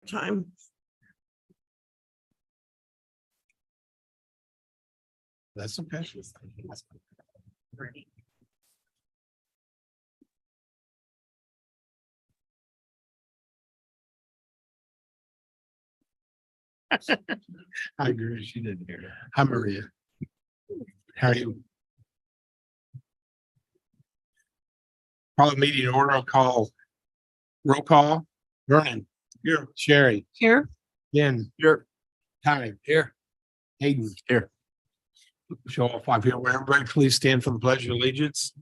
time. That's okay. I agree. She didn't hear that. Hi, Maria. How are you? Call meeting order. I'll call roll call. Vernon. Here. Sherry. Here. Ken. Here. Ty. Here. Hayden. Here. Show all five here. Will everybody please stand for the pledge of allegiance?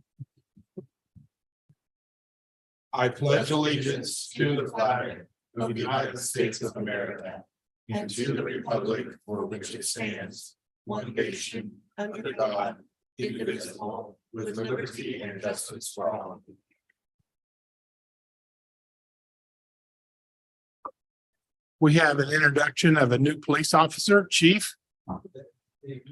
I pledge allegiance to the flag of the United States of America and to the republic for which it stands, one nation, under God, indivisible, with liberty and justice for all. We have an introduction of a new police officer, Chief.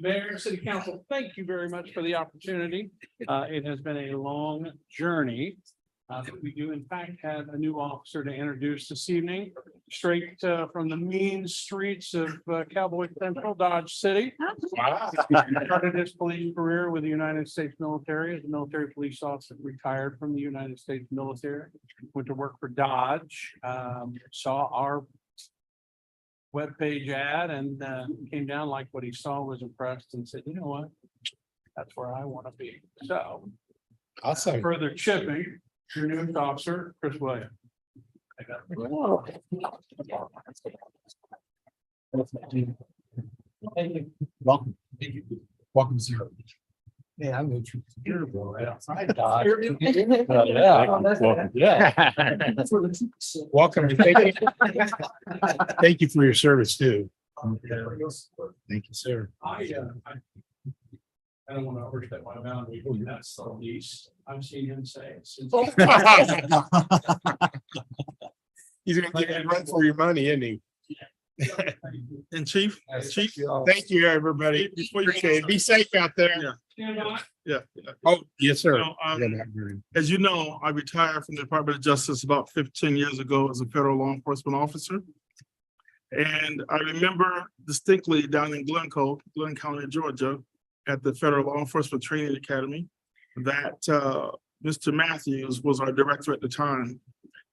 Mayor, City Council, thank you very much for the opportunity. It has been a long journey. We do in fact have a new officer to introduce this evening, straight from the mean streets of Cowboy Central, Dodge City. Wow. Started his police career with the United States military as a military police officer, retired from the United States military, went to work for Dodge, saw our webpage ad and came down, like what he saw, was impressed and said, you know what? That's where I want to be. So Awesome. further chipping, your newest officer, Chris Williams. Welcome. Welcome, sir. Yeah, I'm going to. Welcome. And Thank you. Thank you for your service too. Thank you, sir. I don't want to overstep my boundary, but that's the least I've seen him say since. He's gonna give you a run for your money, isn't he? And Chief, Thank you, everybody. Appreciate it. Be safe out there. yeah. Oh, yes, sir. So, as you know, I retired from the Department of Justice about 15 years ago as a federal law enforcement officer. And I remember distinctly down in Glen County, Georgia, at the Federal Law Enforcement Training Academy, that Mr. Matthews was our director at the time.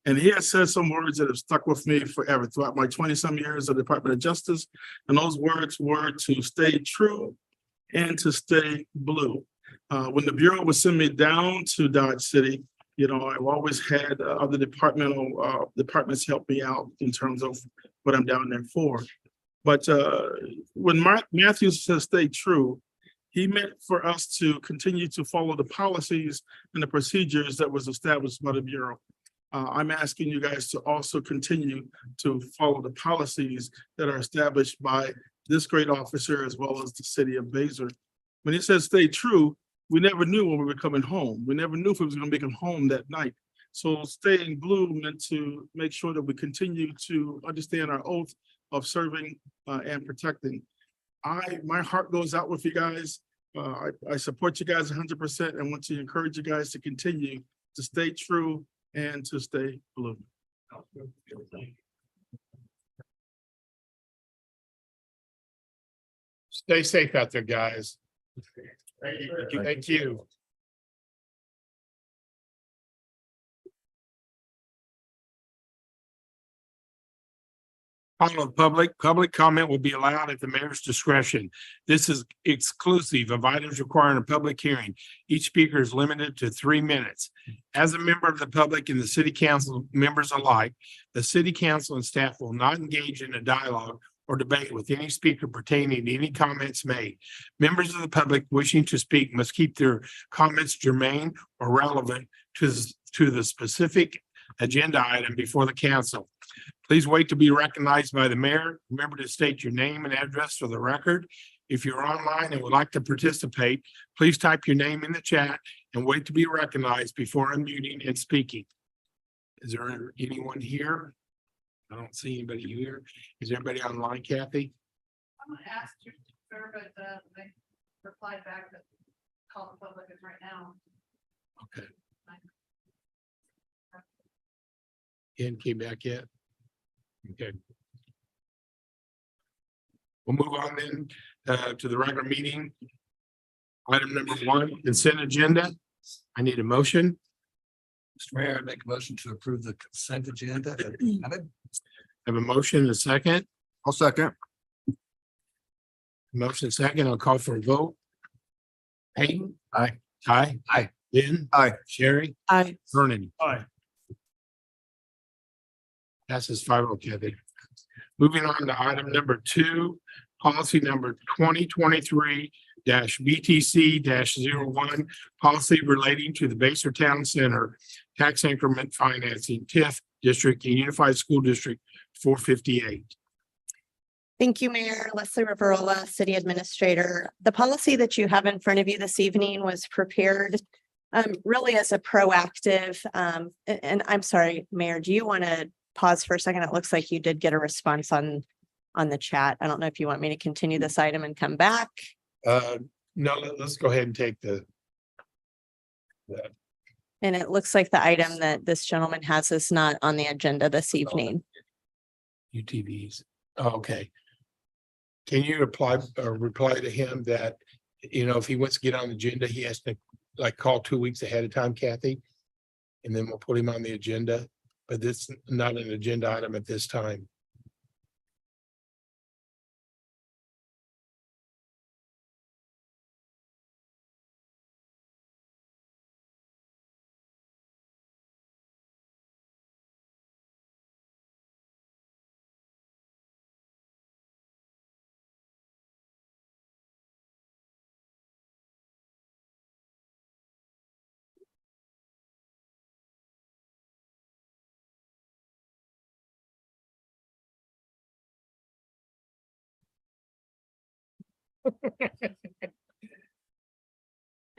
And he has said some words that have stuck with me forever throughout my 20-some years of the Department of Justice. And those words were to stay true and to stay blue. When the Bureau would send me down to Dodge City, you know, I've always had other departments help me out in terms of what I'm down there for. But when Matthews says stay true, he meant for us to continue to follow the policies and the procedures that was established by the Bureau. I'm asking you guys to also continue to follow the policies that are established by this great officer as well as the city of Basehor. When he says stay true, we never knew when we were coming home. We never knew if we was going to make it home that night. So staying blue meant to make sure that we continue to understand our oath of serving and protecting. My heart goes out with you guys. I support you guys 100% and want to encourage you guys to continue to stay true and to stay blue. Stay safe out there, guys. Thank you. Public comment will be allowed at the mayor's discretion. This is exclusive of items requiring a public hearing. Each speaker is limited to 3 minutes. As a member of the public and the city council members alike, the city council and staff will not engage in a dialogue or debate with any speaker pertaining to any comments made. Members of the public wishing to speak must keep their comments germane or relevant to the specific agenda item before the council. Please wait to be recognized by the mayor. Remember to state your name and address for the record. If you're online and would like to participate, please type your name in the chat and wait to be recognized before unmuting and speaking. Is there anyone here? I don't see anybody here. Is everybody online, Kathy? I'm gonna ask you, sir, but they replied back that call the public is right now. Okay. Ken came back yet? Okay. We'll move on then to the regular meeting. Item number 1, consent agenda. I need a motion. Mr. Mayor, I make a motion to approve the consent agenda. I have a motion and a second. I'll second. Motion second. I'll call for a vote. Hayden. Aye. Ty. Aye. Ben. Aye. Sherry. Aye. Vernon. Aye. Passes 5-0, Kathy. Moving on to item number 2, policy number 2023-BTC-01, policy relating to the Basehor Town Center tax increment financing, TIF district and Unified School District 458. Thank you, Mayor Leslie Riverola, City Administrator. The policy that you have in front of you this evening was prepared really as a proactive, and I'm sorry, Mayor, do you want to pause for a second? It looks like you did get a response on the chat. I don't know if you want me to continue this item and come back. No, let's go ahead and take the And it looks like the item that this gentleman has is not on the agenda this evening. UTVs. Oh, okay. Can you reply to him that, if he wants to get on the agenda, he has to call 2 weeks ahead of time, Kathy? And then we'll put him on the agenda, but this is not an agenda item at this time.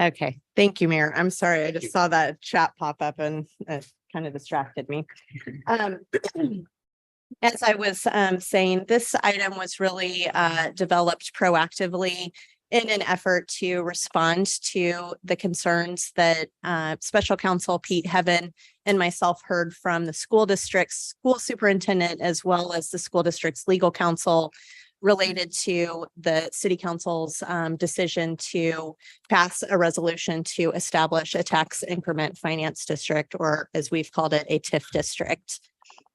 Okay, thank you, Mayor. I'm sorry, I just saw that chat pop up and it kind of distracted me. As I was saying, this item was really developed proactively in an effort to respond to the concerns that Special Counsel Pete Heaven and myself heard from the school district's school superintendent, as well as the school district's legal counsel, related to the city council's decision to pass a resolution to establish a tax increment finance district, or as we've called it, a TIF district.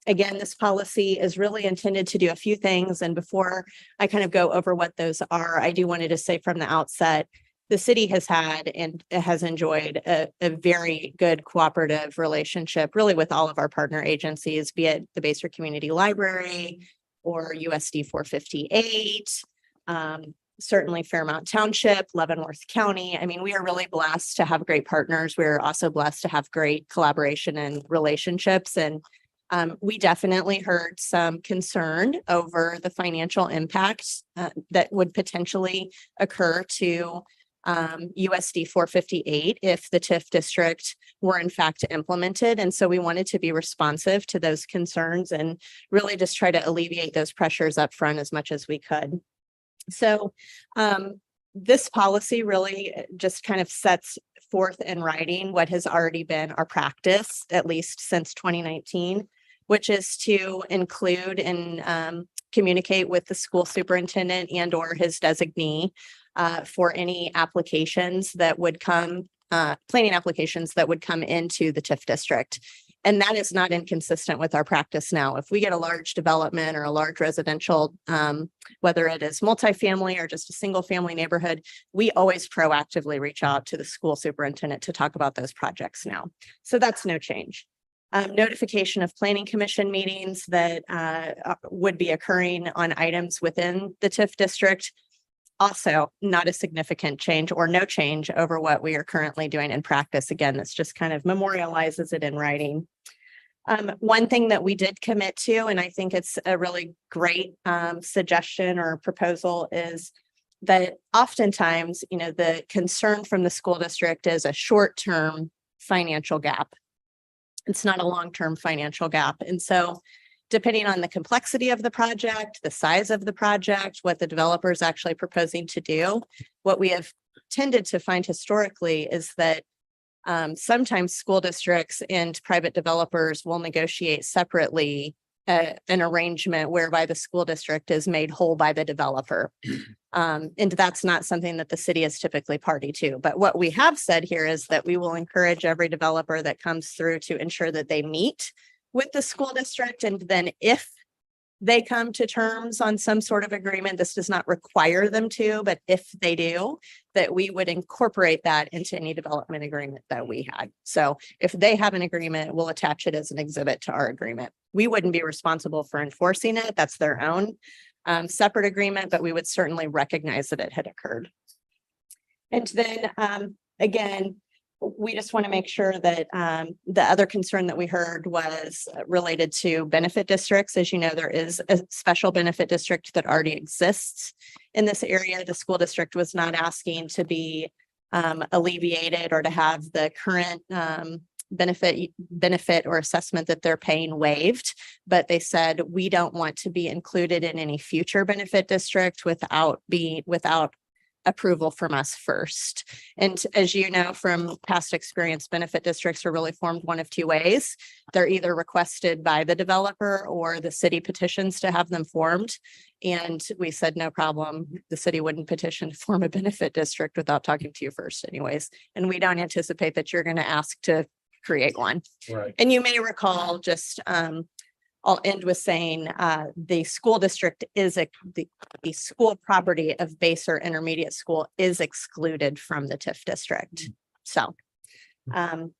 Again, this policy is really intended to do a few things. And before I kind of go over what those are, I do wanted to say from the outset, the city has had and has enjoyed a very good cooperative relationship, really with all of our partner agencies, be it the Basehor Community Library or USD 458, certainly Fairmount Township, Leavenworth County. I mean, we are really blessed to have great partners. We're also blessed to have great collaboration and relationships. And we definitely heard some concern over the financial impacts that would potentially occur to USD 458 if the TIF district were in fact implemented. And so we wanted to be responsive to those concerns and really just try to alleviate those pressures up front as much as we could. So this policy really just kind of sets forth in writing what has already been our practice, at least since 2019, which is to include and communicate with the school superintendent and or his designee for any applications that would come, planning applications that would come into the TIF district. And that is not inconsistent with our practice now. If we get a large development or a large residential, whether it is multifamily or just a single family neighborhood, we always proactively reach out to the school superintendent to talk about those projects now. So that's no change. Notification of planning commission meetings that would be occurring on items within the TIF district. Also not a significant change or no change over what we are currently doing in practice. Again, this just kind of memorializes it in writing. One thing that we did commit to, and I think it's a really great suggestion or proposal, is that oftentimes, the concern from the school district is a short-term financial gap. It's not a long-term financial gap. And so depending on the complexity of the project, the size of the project, what the developer is actually proposing to do, what we have tended to find historically is that sometimes school districts and private developers will negotiate separately an arrangement whereby the school district is made whole by the developer. And that's not something that the city is typically party to. But what we have said here is that we will encourage every developer that comes through to ensure that they meet with the school district. And then if they come to terms on some sort of agreement, this does not require them to, but if they do, that we would incorporate that into any development agreement that we had. So if they have an agreement, we'll attach it as an exhibit to our agreement. We wouldn't be responsible for enforcing it. That's their own separate agreement, but we would certainly recognize that it had occurred. And then again, we just want to make sure that the other concern that we heard was related to benefit districts. As you know, there is a special benefit district that already exists in this area. The school district was not asking to be alleviated or to have the current benefit or assessment that they're paying waived, but they said we don't want to be included in any future benefit district without approval from us first. And as you know, from past experience, benefit districts are really formed one of two ways. They're either requested by the developer or the city petitions to have them formed. And we said, no problem. The city wouldn't petition to form a benefit district without talking to you first anyways. And we don't anticipate that you're going to ask to create one. Right. And you may recall just, I'll end with saying the school district is the school property of Basehor Intermediate School is excluded from the TIF district. So for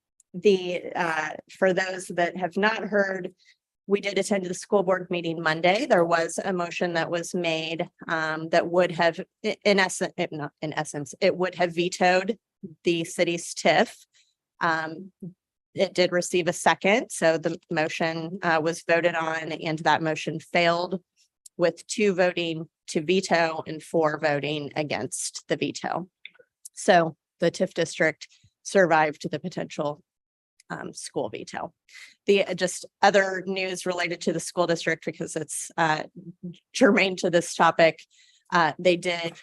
those that have not heard, we did attend the school board meeting Monday. There was a motion that was made that would have, it would have vetoed the city's TIF. It did receive a second, so the motion was voted on, and that motion failed with 2 voting to veto and 4 voting against the veto. So the TIF district survived the potential school veto. The just other news related to the school district, because it's germane to this topic, they did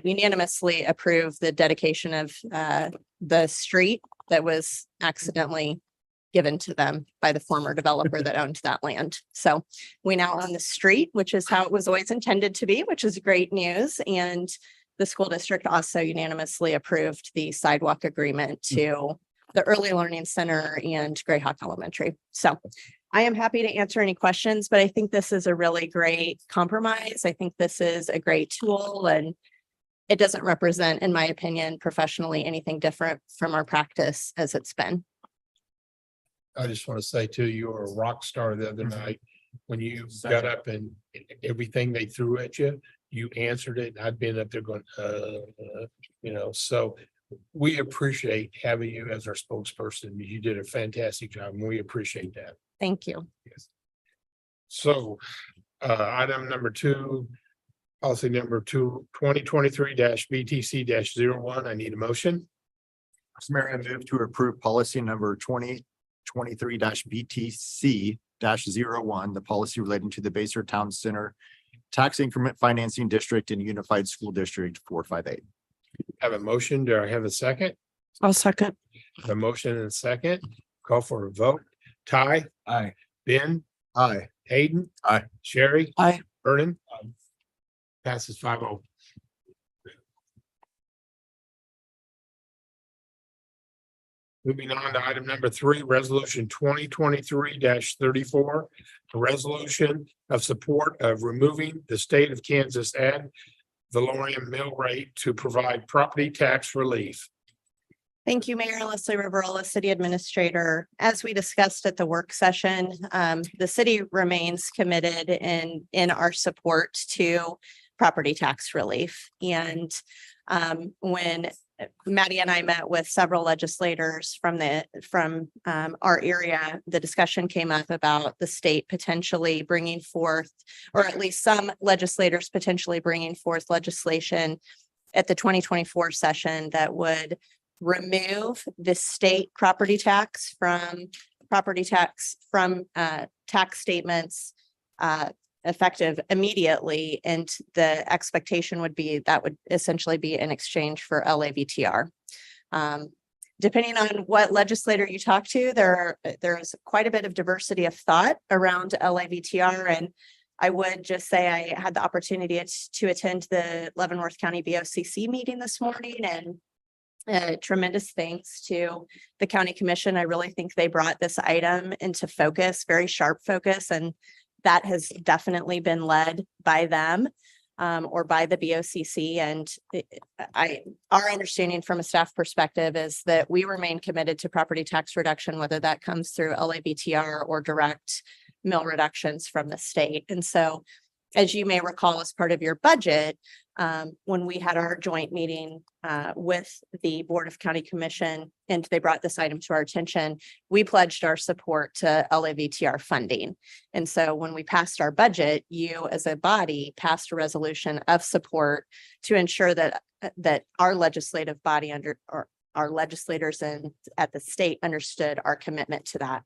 unanimously approve the dedication of the street that was accidentally given to them by the former developer that owned that land. So we now own the street, which is how it was always intended to be, which is great news. And the school district also unanimously approved the sidewalk agreement to the Early Learning Center and Greyhawk Elementary. So I am happy to answer any questions, but I think this is a really great compromise. I think this is a great tool, and it doesn't represent, in my opinion, professionally, anything different from our practice as it's been. I just want to say too, you were a rock star the other night when you got up and everything they threw at you, you answered it. I've been up there going, so we appreciate having you as our spokesperson. You did a fantastic job, and we appreciate that. Thank you. Yes. So, item number 2, policy number 2023-BTC-01. I need a motion. Mr. Mayor, I move to approve policy number 2023-BTC-01, the policy relating to the Basehor Town Center Tax Increment Financing District and Unified School District 458. Have a motion. Do I have a second? I'll second. A motion and a second. Call for a vote. Ty? Aye. Ben? Aye. Hayden? Aye. Sherry? Aye. Vernon? Passes 5-0. Moving on to item number 3, resolution 2023-34, a resolution of support of removing the state of Kansas ad valorem mill rate to provide property tax relief. Thank you, Mayor Leslie Riverola, City Administrator. As we discussed at the work session, the city remains committed in our support to property tax relief. And when Maddie and I met with several legislators from our area, the discussion came up about the state potentially bringing forth, or at least some legislators potentially bringing forth legislation at the 2024 session that would remove the state property tax from tax statements effective immediately. And the expectation would be that would essentially be in exchange for LAVTR. depending on what legislator you talk to, there's quite a bit of diversity of thought around LAVTR. And I would just say I had the opportunity to attend the Leavenworth County BOCC meeting this morning, and tremendous thanks to the county commission. I really think they brought this item into focus, very sharp focus, and that has definitely been led by them. Or by the BOCC. And our understanding from a staff perspective is that we remain committed to property tax reduction, whether that comes through LABTR or direct mill reductions from the state. And so, as you may recall, as part of your budget, when we had our joint meeting with the Board of County Commission, and they brought this item to our attention, we pledged our support to LAVTR funding. And so when we passed our budget, you as a body passed a resolution of support to ensure that our legislative body or our legislators at the state understood our commitment to that.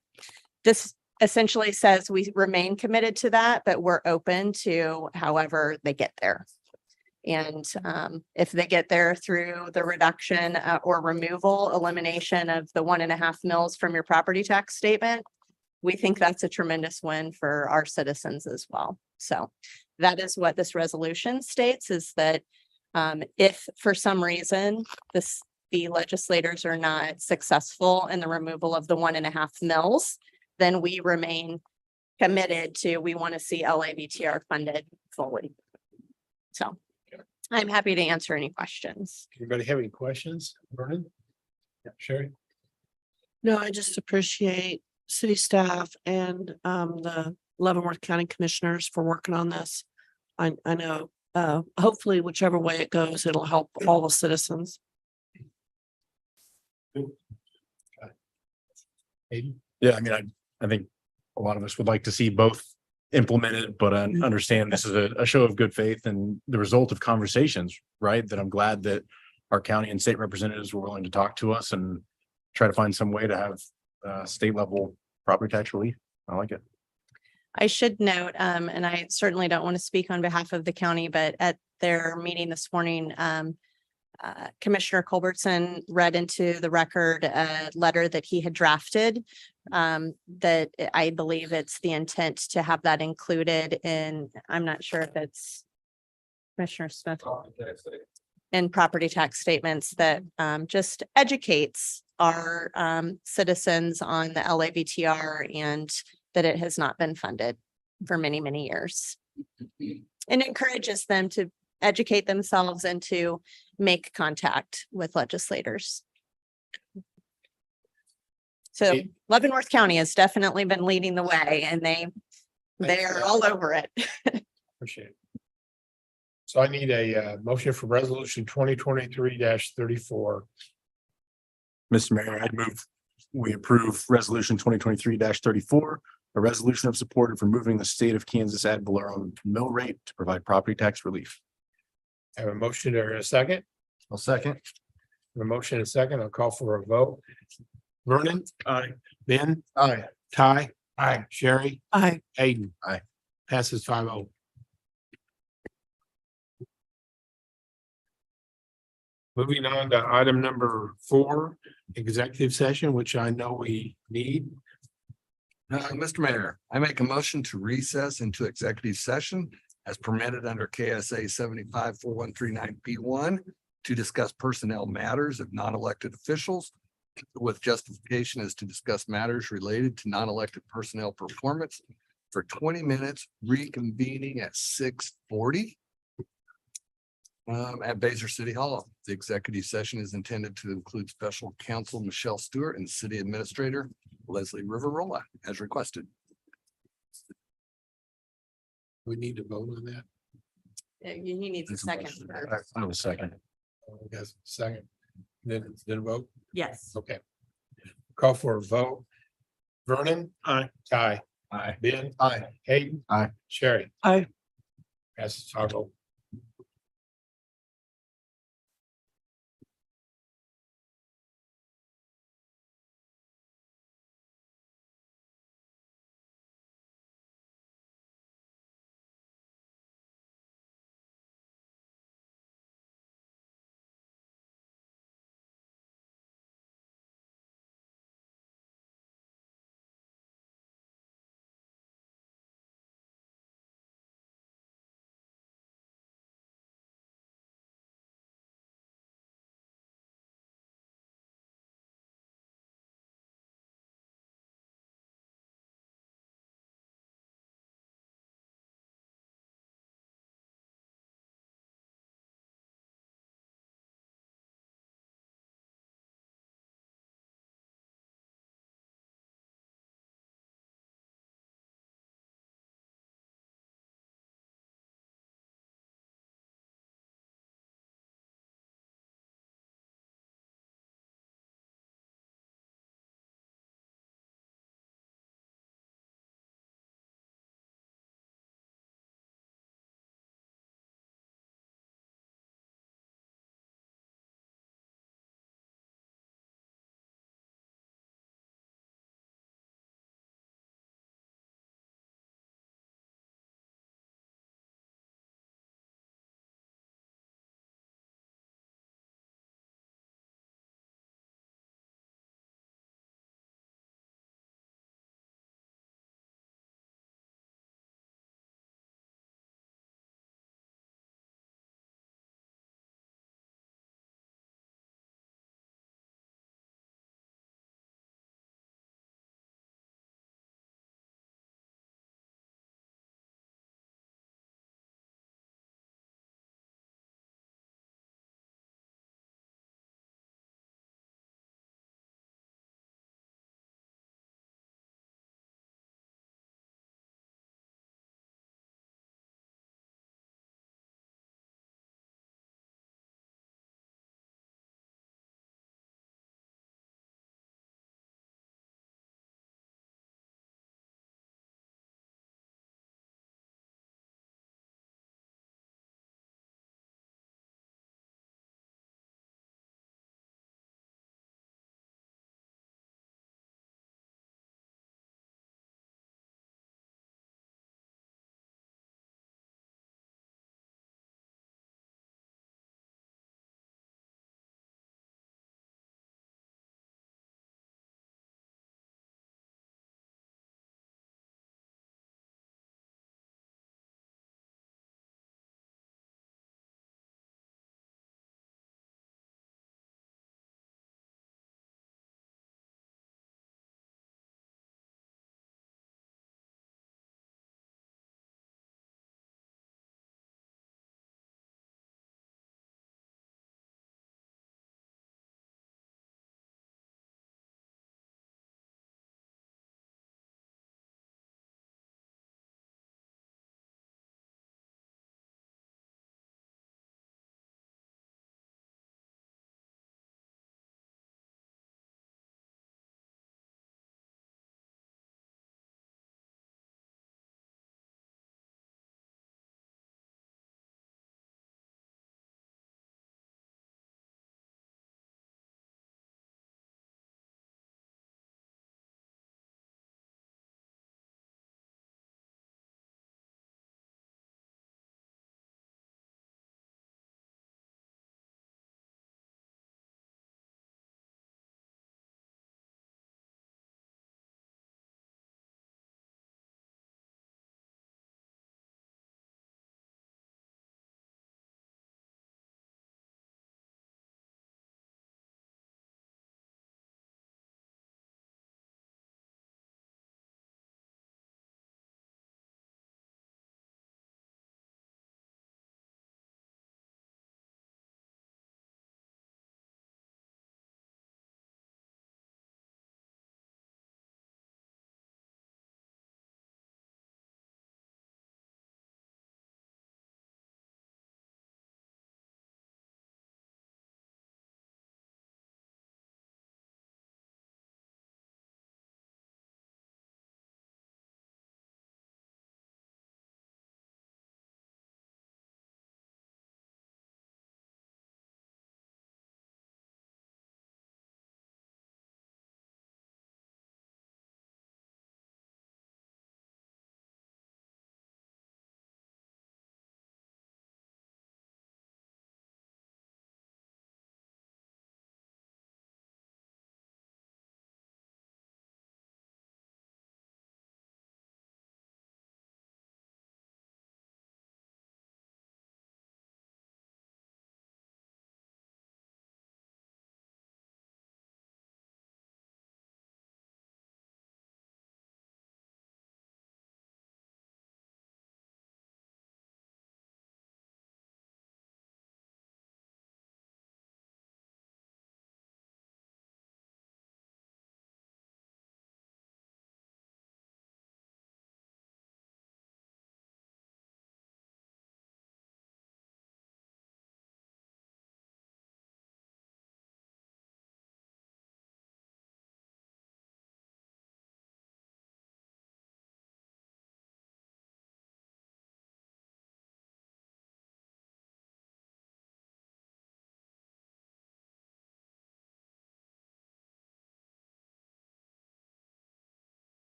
This essentially says we remain committed to that, but we're open to however they get there. And if they get there through the reduction or removal, elimination of the 1.5 mils from your property tax statement, we think that's a tremendous win for our citizens as well. So that is what this resolution states, is that if for some reason the legislators are not successful in the removal of the 1.5 mils, then we remain committed to, we want to see LAVTR funded fully. So I'm happy to answer any questions. Anybody have any questions? Vernon? Yeah, Sherry? No, I just appreciate city staff and the Leavenworth County Commissioners for working on this. I know hopefully whichever way it goes, it'll help all the citizens. Aiden? Yeah, I mean, I think a lot of us would like to see both implemented, but I understand this is a show of good faith and the result of conversations, right? That I'm glad that our county and state representatives were willing to talk to us and try to find some way to have state level property tax relief. I like it. I should note, and I certainly don't want to speak on behalf of the county, but at their meeting this morning, Commissioner Culbertson read into the record a letter that he had drafted, that I believe it's the intent to have that included in, I'm not sure if it's Commissioner Smith, in property tax statements that just educates our citizens on the LAVTR and that it has not been funded for many, many years. And encourages them to educate themselves and to make contact with legislators. So Leavenworth County has definitely been leading the way, and they are all over it. Appreciate it. So I need a motion for resolution 2023-34. Mr. Mayor, I'd move we approve resolution 2023-34, a resolution of support for moving the state of Kansas ad valorem mill rate to provide property tax relief. I have a motion or a second. I'll second. A motion and a second. I'll call for a vote. Vernon? Aye. Ben? Aye. Ty? Aye. Sherry? Aye. Aiden? Aye. Passes 5-0. Moving on to item number 4, executive session, which I know we need. Mr. Mayor, I make a motion to recess into executive session as permitted under KSA 754139B1 to discuss personnel matters of non-elected officials with justification as to discuss matters related to non-elected personnel performance for 20 minutes, reconvening at 6:40 at Basehor City Hall. The executive session is intended to include special counsel Michelle Stewart and city administrator Leslie Riverola as requested. We need to vote on that. You need a second. first. I have a second. Yes, second. Then vote. Yes. Okay. Call for a vote. Vernon? Aye. Ty? Aye. Ben? Aye. Hayden? Aye. Sherry? Aye. Passes 5-0.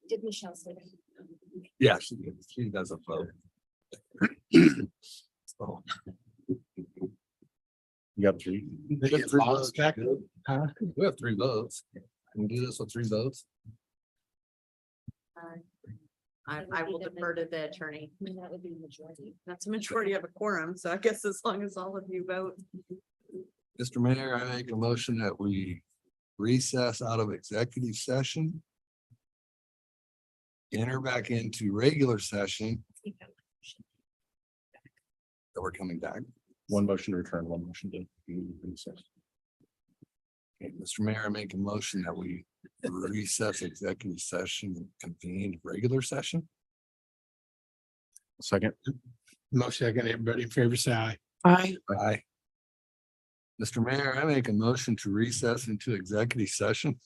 Did Michelle say? Yeah, she does a vote. So, You got three. we have three votes. Huh? We have three votes. Can we do this with three votes? I will defer to the attorney. That would be a majority. That's a majority of a quorum, so I guess as long as all of you vote. Mr. Mayor, I make a motion that we recess out of executive session. Enter back into regular session. That we're coming back. One motion to return, one motion to recess. Okay, Mr. Mayor, I make a motion that we recess executive session and convene regular session. Second. Motion second, everybody in favor, say aye. Aye. Aye. Mr. Mayor, I make a motion to recess into executive session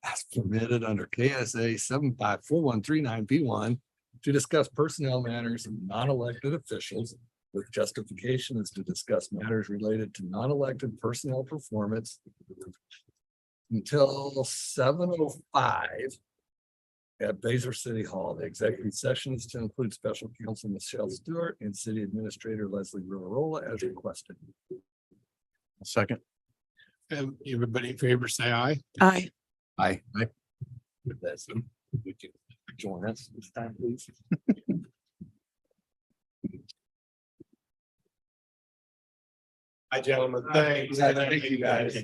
as permitted under KSA 754139B1 to discuss personnel matters of non-elected officials with justification is to discuss matters related to non-elected personnel performance until 7:05 at Basehor City Hall. The executive session is to include special counsel Michelle Stewart and city administrator Leslie Rivarola as requested. Second. Everybody in favor, say aye. Aye. Aye. That's, would you join us this time, please? Hi, gentlemen. Thanks. Thank you, guys.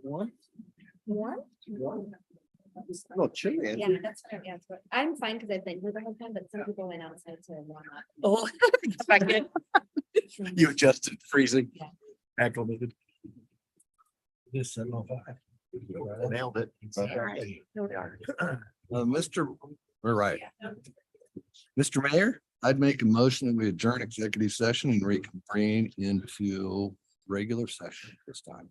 One? Oh, chilly. Yeah, that's what I'm, I'm fine because I've been here the whole time, but some people went outside to warm up. Oh. You adjusted freezing. Yeah. Acclimated. This 7:05. Nailed it. Exactly. Here we are. We're right. Mr. Mayor, I'd make a motion that we adjourn executive session and reconvene into regular session this time.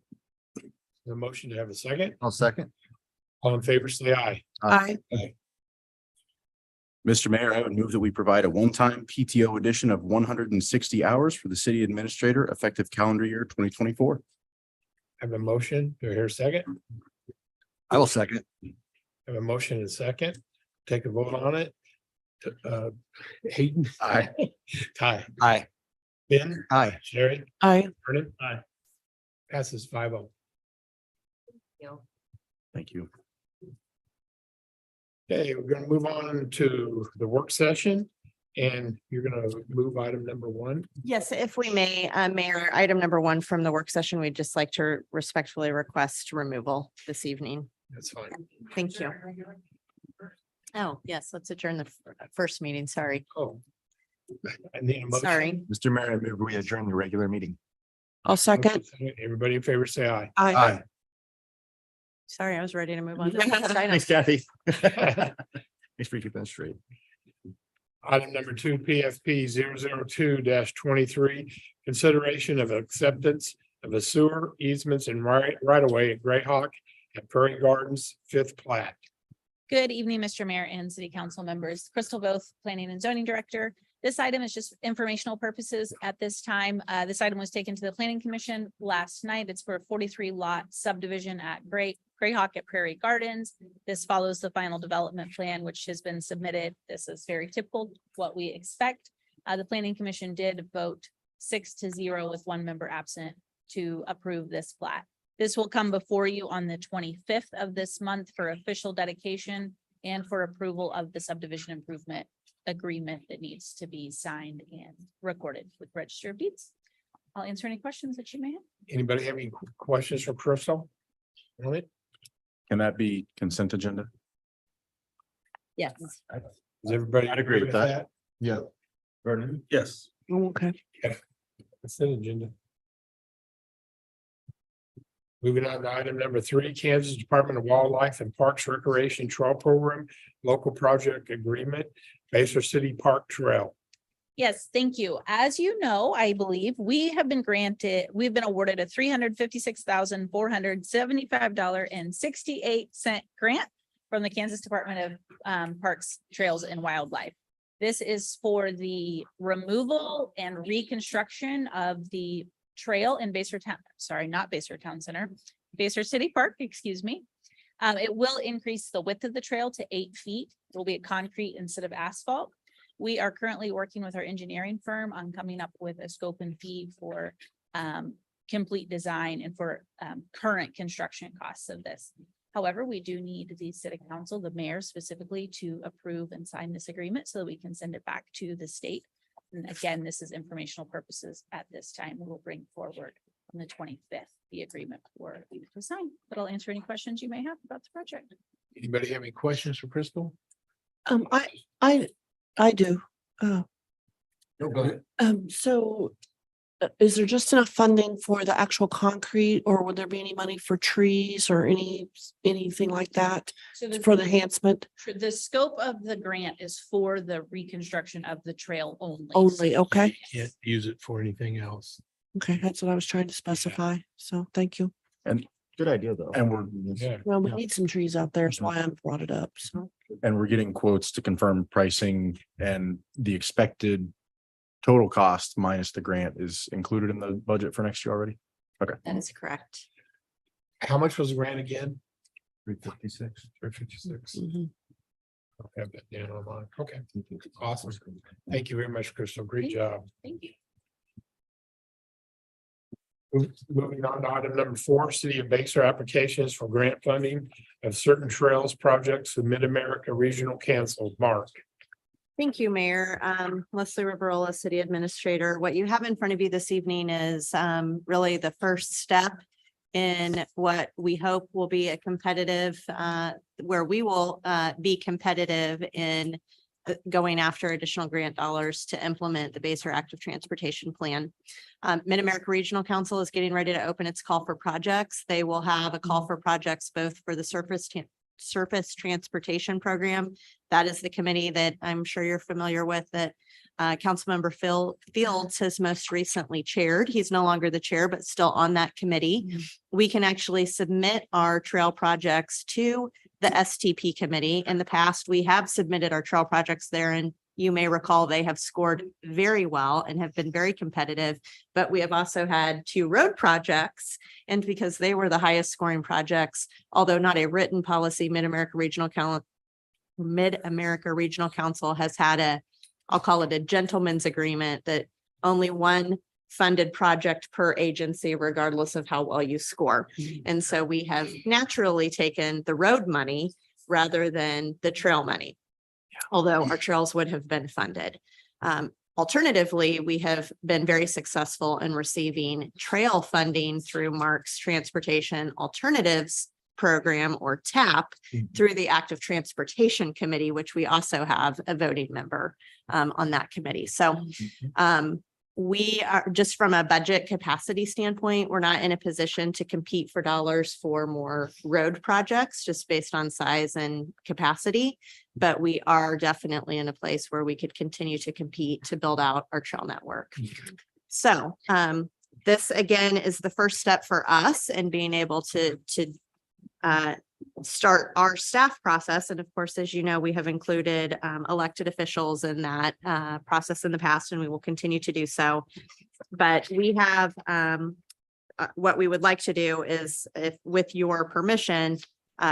The motion to have a second. I'll second. All in favor, say aye. I. Mr. Mayor, I would move that we provide a one-time PTO addition of 160 hours for the city administrator effective calendar year 2024. Have a motion. Do I hear a second? I will second. Have a motion and a second. Take a vote on it. Hayden. Aye. Ty. Aye. Ben. Aye. Sherry. I. Vernon. Aye. Passes 5-0. Thank you. Okay, we're gonna move on to the work session. And you're gonna move item number 1. Yes, if we may, Mayor, item number 1 from the work session, we'd just like to respectfully request removal this evening. That's fine. Thank you. Oh, yes, let's adjourn the first meeting. Sorry. Oh. I need a motion. Sorry. Mr. Mayor, I move we adjourn the regular meeting. I'll second. Everybody in favor, say aye. I. Sorry, I was ready to move on. to the next item. Thanks, Kathy. Thanks for keeping that straight. Item number 2, PFP 002-23, consideration of acceptance of a sewer easements and right of way at Greyhawk and Prairie Gardens 5th plat. Good evening, Mr. Mayor and City Council members. Crystal Both, Planning and Zoning Director. This item is just informational purposes at this time. This item was taken to the Planning Commission last night. It's for a 43 lot subdivision at Greyhawk at Prairie Gardens. This follows the final development plan, which has been submitted. This is very typical what we expect. The Planning Commission did vote 6-0 with 1 member absent to approve this plat. This will come before you on the 25th of this month for official dedication and for approval of the subdivision improvement agreement that needs to be signed and recorded with Register of Deeds. I'll answer any questions that you may have. Anybody have any questions for Crystal? On it? Can that be consent agenda? Yes. Does everybody I'd agree with that. Yeah. Vernon? Yes. Okay. Consent agenda. Moving on to item number 3, Kansas Department of Wildlife and Parks Recreation Trail Program, local project agreement, Basehor City Park Trail. Yes, thank you. As you know, I believe we've been awarded a $356,475.68 grant from the Kansas Department of Parks, Trails and Wildlife. This is for the removal and reconstruction of the trail in Basehor Town, sorry, not Basehor Town Center, Basehor City Park, excuse me. It will increase the width of the trail to 8 feet. It will be a concrete instead of asphalt. We are currently working with our engineering firm on coming up with a scope and fee for complete design and for current construction costs of this. However, we do need the city council, the mayor specifically, to approve and sign this agreement so that we can send it back to the state. And again, this is informational purposes at this time. We will bring forward on the 25th, the agreement for you to sign, but I'll answer any questions you may have about the project. Anybody have any questions for Crystal? I do. No, go ahead. So is there just enough funding for the actual concrete, or would there be any money for trees or anything like that So for the enhancement the scope of the grant is for the reconstruction of the trail only. only? Okay. Can't use it for anything else. Okay, that's what I was trying to specify. So thank you. Good idea, though. And we're Yeah. Well, we Yeah. need some trees out there. That's why I brought it up. So. getting quotes to confirm pricing, and the expected total cost minus the grant is included in the budget for next year already. That is correct. How much was the grant again? 356. 356. Mhm. I'll have that down on mine. Okay, awesome. Thank you very much, Crystal. Great job. Thank you. Moving on to item number 4, City of Basehor applications for grant funding of certain trails projects with Mid-America Regional Council. Mark. Thank you, Mayor. Leslie Riverola, City Administrator. What you have in front of you this evening is really the first step in what we hope will be a competitive, where we will be competitive in going after additional grant dollars to implement the Basehor Active Transportation Plan. Mid-America Regional Council is getting ready to open its call for projects. They will have a call for projects both for the surface transportation program. That is the committee that I'm sure you're familiar with, that Councilmember Phil Fields has most recently chaired. He's no longer the chair, but still on that committee. We can actually submit our trail projects to the STP committee. In the past, we have submitted our trail projects there, and you may recall they have scored very well and have been very competitive. But we have also had 2 road projects, and because they were the highest scoring projects, although not a written policy, Mid-America Regional Council has had I'll call it a gentleman's agreement that only one funded project per agency, regardless of how well you score. And so we have naturally taken the road money rather than the trail money, although our trails would have been funded. Alternatively, we have been very successful in receiving trail funding through Mark's Transportation Alternatives Program, or TAP, through the Active Transportation Committee, which we also have a voting member on that committee. So we are, just from a budget capacity standpoint, we're not in a position to compete for dollars for more road projects just based on size and capacity. But we are definitely in a place where we could continue to compete to build out our trail network. So this again is the first step for us in being able to start our staff process. And of course, as you know, we have included elected officials in that process in the past, and we will continue to do so. But we have what we would like to do is, if with your permission,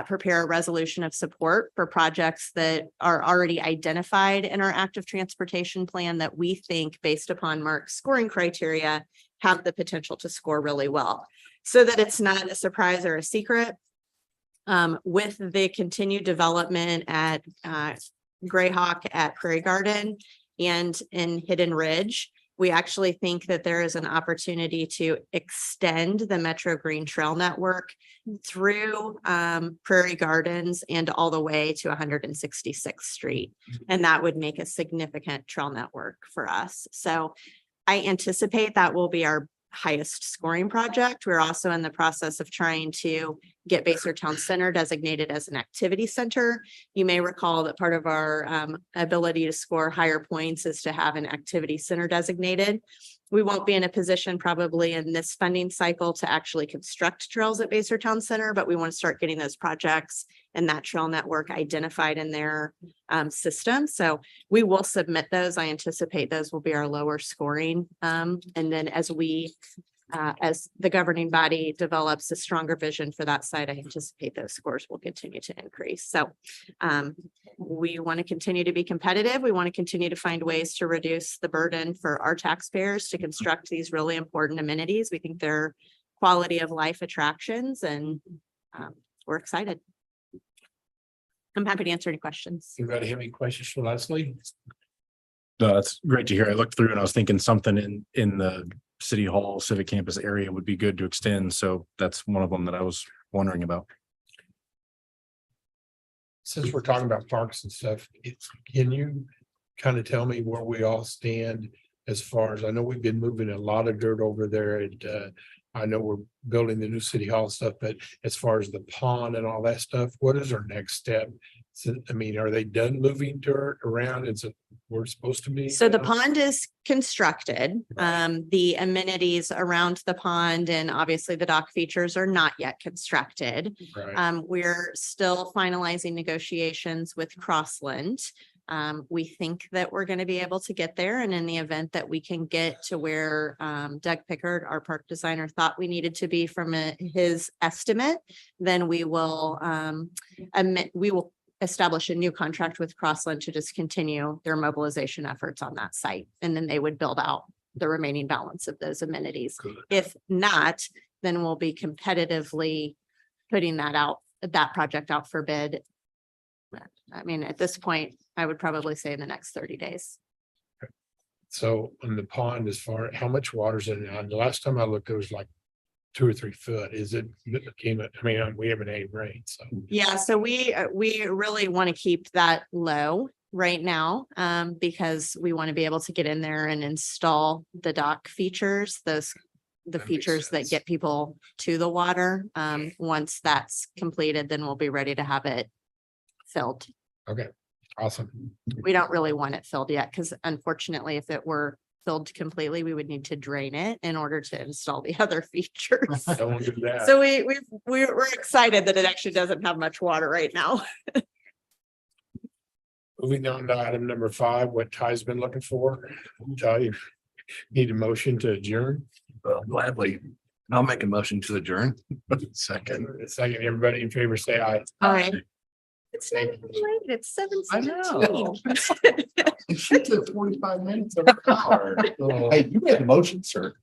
prepare a resolution of support for projects that are already identified in our active transportation plan that we think, based upon Mark's scoring criteria, have the potential to score really well, so that it's not a surprise or a secret. With the continued development at Greyhawk, at Prairie Garden, and in Hidden Ridge, we actually think that there is an opportunity to extend the Metro Green Trail network through Prairie Gardens and all the way to 166th Street. And that would make a significant trail network for us. So I anticipate that will be our highest scoring project. We're also in the process of trying to get Basehor Town Center designated as an activity center. You may recall that part of our ability to score higher points is to have an activity center designated. We won't be in a position probably in this funding cycle to actually construct trails at Basehor Town Center, but we want to start getting those projects and that trail network identified in their system. So we will submit those. I anticipate those will be our lower scoring. And then as the governing body develops a stronger vision for that site, I anticipate those scores will continue to increase. So we want to continue to be competitive. We want to continue to find ways to reduce the burden for our taxpayers to construct these really important amenities. We think they're quality of life attractions, and we're excited. I'm happy to answer any questions. Anybody have any questions for Leslie? No, that's great to hear. I looked through and I was thinking something in the City Hall Civic Campus area would be good to extend. So that's one of them that I was wondering about. Since we're talking about parks and stuff, can you kind of tell me where we all stand as far as, I know we've been moving a lot of dirt over there, and I know we're building the new city hall stuff, but as far as the pond and all that stuff, what is our next step? So, I mean, are they done moving dirt around? It's we're supposed to be. So the pond is constructed. The amenities around the pond and obviously the dock features are not yet constructed. Right. We're still finalizing negotiations with Crossland. We think that we're going to be able to get there. And in the event that we can get to where Doug Pickard, our park designer, thought we needed to be from his estimate, then we will establish a new contract with Crossland to just continue their mobilization efforts on that site. And then they would build out the remaining balance of those amenities. Good. If not, then we'll be competitively putting that project out for bid. I mean, at this point, I would probably say in the next 30 days. So on the pond, as far, how much water's in it? The last time I looked, there was like 2 or 3 foot? Is it, I mean, we haven't had rain, so. Yeah, so we really want to keep that low right now, because we want to be able to get in there and install the dock features, the That makes features that sense. get people to the water. Once that's completed, then we'll be ready to have it filled. Okay, awesome. We don't really want it filled yet, because unfortunately, if it were filled completely, we would need to drain it in order to install the other features. Don't do that. So we're excited that it actually doesn't have much water right now. Moving on to item number 5, what Ty's been looking for. Ty, need a motion to adjourn? Well, gladly. I'll make a motion to adjourn. Second, everybody in favor, say aye. All right. It's not even late. It's 7:17. She took 45 minutes of her hour. Hey, you made a motion, sir.